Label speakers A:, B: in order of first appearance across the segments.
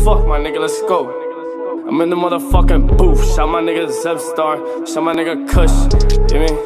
A: fuck, my nigga, let's go. I'm in the motherfucking booth. Shot my nigga Zepstar. Shot my nigga Kush. You mean?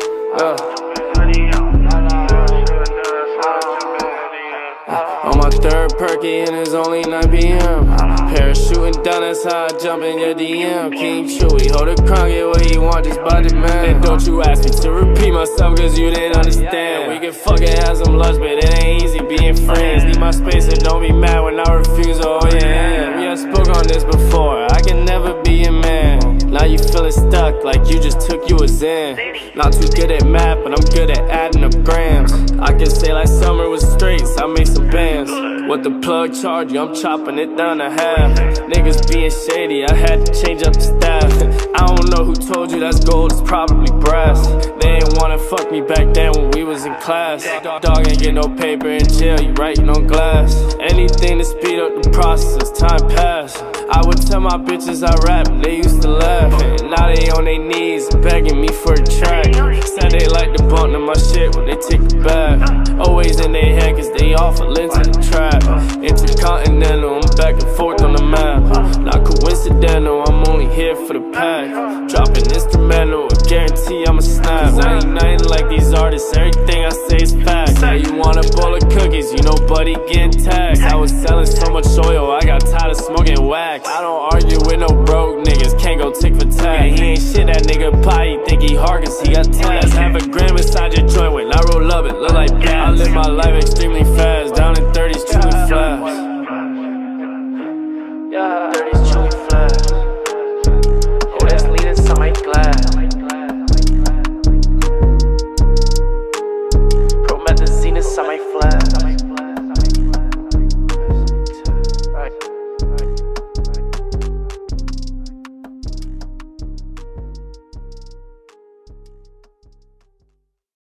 A: On my third perky and it's only 9 p.m. Parachuting down, that's how I jump in your DM. King Chewy, hold a crown, get what you want, just by demand. And don't you ask me to repeat myself, cause you didn't understand. We can fucking have some lunch, but it ain't easy being friends. Need my space and don't be mad when I refuse, oh yeah. We have spoke on this before, I can never be a man. Now you feeling stuck, like you just took you a Zen. Not too good at math, but I'm good at adding up grams. I can say like summer was straights, I make some bands. What the plug charge you, I'm chopping it down to half. Niggas being shady, I had to change up the staff. I don't know who told you that's gold, it's probably brass. They ain't wanna fuck me back then when we was in class. Dog ain't get no paper in jail, you writing on glass. Anything to speed up the process, time pass. I would tell my bitches I rap, they used to laugh. And now they on their knees, begging me for a track. Said they like to bump to my shit when they take a bath. Always in their head cause they off a lens in the trap. Intercontinental, I'm back and forth on the map. Not coincidental, I'm only here for the pack. Dropping instrumental, I guarantee I'ma snap. I ain't nothing like these artists, everything I say is fact. Now you want a bowl of cookies, you know buddy getting taxed. I was selling so much oil, I got